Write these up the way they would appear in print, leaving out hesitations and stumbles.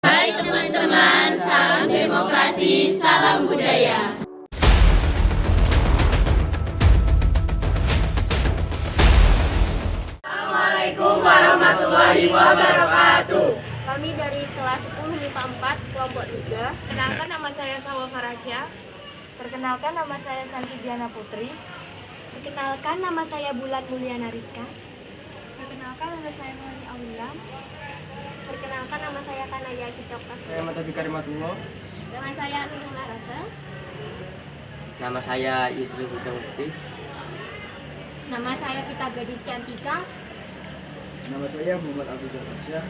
Hai teman-teman, salam demokrasi, salam budaya. Assalamualaikum warahmatullahi wabarakatuh. Kami dari kelas 10 MIPA 4, kelompok 3. Perkenalkan, nama saya Salwa Farasya. Perkenalkan, nama saya Santi Diana Putri. Perkenalkan, nama saya Bulan Mulyana Rizka. Perkenalkan, nama saya Melani Aulia. Perkenalkan, nama saya Kanaya Kitokta. Saya Mata Bikarimatullah. Nama saya Nunung Larasa. Nama saya Yusri Hudang Putih. Nama saya Vita Gadis Cantika. Nama saya Muhammad Abdul Syah.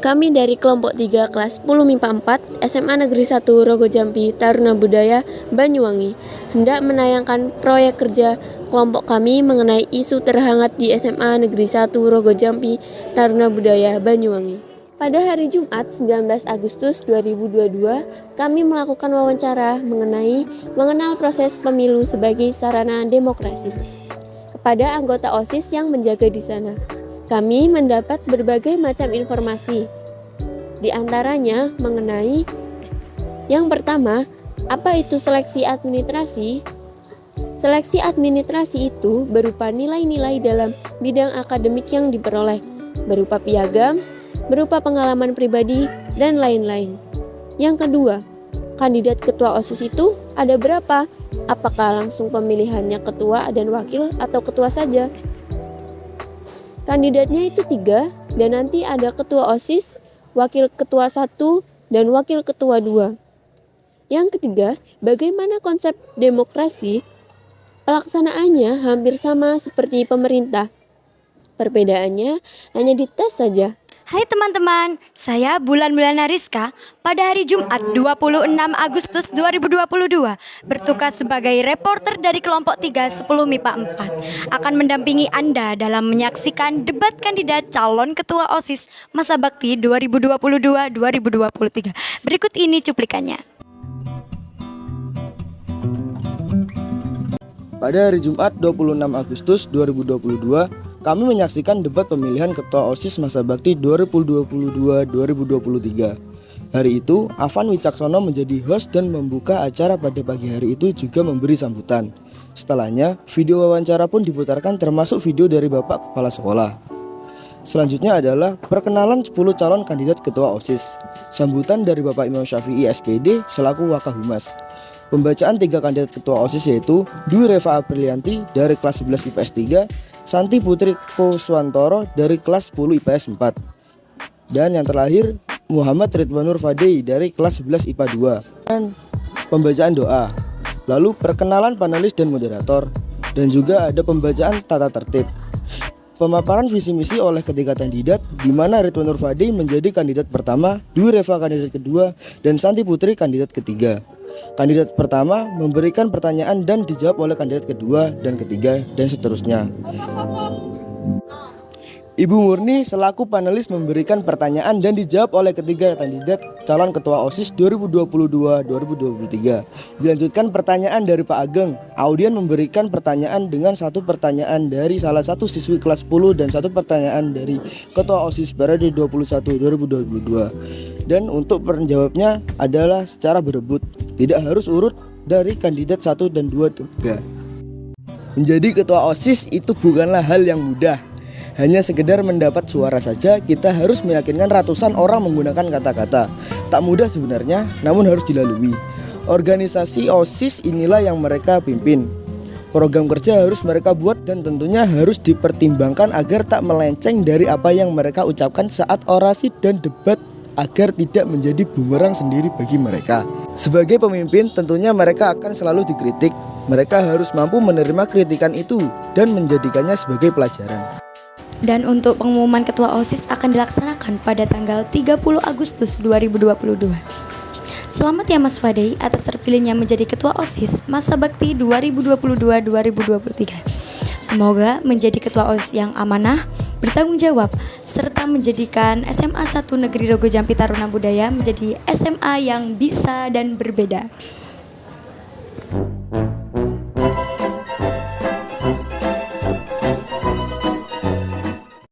Kami dari kelompok 3 kelas 10 MIPA 4 SMA Negeri 1 Rogo Jampi Taruna Budaya Banyuwangi hendak menayangkan proyek kerja kelompok kami mengenai isu terhangat di SMA Negeri 1 Rogo Jampi Taruna Budaya Banyuwangi. Pada hari Jumat 19 Agustus 2022, kami melakukan wawancara mengenal proses pemilu sebagai sarana demokrasi kepada anggota OSIS yang menjaga di sana. Kami mendapat berbagai macam informasi, di antaranya mengenai yang pertama, apa itu seleksi administrasi? Seleksi administrasi itu berupa nilai-nilai dalam bidang akademik yang diperoleh, berupa piagam, berupa pengalaman pribadi, dan lain-lain. Yang kedua, kandidat ketua OSIS itu ada berapa? Apakah langsung pemilihannya ketua dan wakil atau ketua saja? Kandidatnya itu 3 dan nanti ada ketua OSIS, wakil ketua 1, dan wakil ketua 2. Yang ketiga, bagaimana konsep demokrasi? Pelaksanaannya hampir sama seperti pemerintah. Perbedaannya hanya dites saja. Hai teman-teman, saya Bulan Mulyana Rizka. Pada hari Jumat 26 Agustus 2022 bertugas sebagai reporter dari kelompok 3 10 MIPA 4 akan mendampingi Anda dalam menyaksikan debat kandidat calon ketua OSIS masa bakti 2022-2023. Berikut ini cuplikannya. Pada hari Jumat 26 Agustus 2022, kami menyaksikan debat pemilihan Ketua OSIS Masa Bakti 2022-2023. Hari itu, Afan Wicaksono menjadi host dan membuka acara pada pagi hari itu juga memberi sambutan. Setelahnya, video wawancara pun diputarkan termasuk video dari Bapak Kepala Sekolah. Selanjutnya adalah perkenalan 10 calon kandidat Ketua OSIS. Sambutan dari Bapak Imam Syafi'i SPD selaku Wakahumas. Pembacaan 3 kandidat Ketua OSIS yaitu Dwi Reva Aprilianti dari kelas 11 IPS 3, Santi Putri Kuswantoro dari kelas 10 IPS 4. Dan yang terakhir Muhammad Ridwanur Fadei dari kelas 11 IPA 2. Dan pembacaan doa. Lalu perkenalan panelis dan moderator. Dan juga ada pembacaan tata tertib. Pemaparan visi misi oleh ketiga kandidat, di mana Ridwanur Fadei menjadi kandidat pertama, Dwi Reva kandidat kedua, dan Santi Putri kandidat ketiga. Kandidat pertama memberikan pertanyaan dan dijawab oleh kandidat kedua dan ketiga dan seterusnya. Ibu Murni selaku panelis memberikan pertanyaan dan dijawab oleh ketiga kandidat calon ketua OSIS 2022-2023. Dilanjutkan pertanyaan dari Pak Ageng. Audien memberikan pertanyaan dengan satu pertanyaan dari salah satu siswi kelas 10 dan satu pertanyaan dari ketua OSIS periode 21-2022. Dan untuk penjawabnya adalah secara berebut, tidak harus urut dari kandidat 1 dan 2 3. Menjadi ketua OSIS itu bukanlah hal yang mudah. Hanya sekedar mendapat suara saja, kita harus meyakinkan ratusan orang menggunakan kata-kata. Tak mudah sebenarnya, namun harus dilalui. Organisasi OSIS inilah yang mereka pimpin. Program kerja harus mereka buat dan tentunya harus dipertimbangkan agar tak melenceng dari apa yang mereka ucapkan saat orasi dan debat, agar tidak menjadi bumerang sendiri bagi mereka. Sebagai pemimpin, tentunya mereka akan selalu dikritik. Mereka harus mampu menerima kritikan itu dan menjadikannya sebagai pelajaran. Dan untuk pengumuman ketua OSIS akan dilaksanakan pada tanggal 30 Agustus 2022. Selamat ya Mas Fadei atas terpilihnya menjadi ketua OSIS masa bakti 2022-2023. Semoga menjadi ketua OSIS yang amanah, bertanggung jawab, serta menjadikan SMA 1 Negeri Rogo Jampi Taruna Budaya menjadi SMA yang bisa dan berbeda.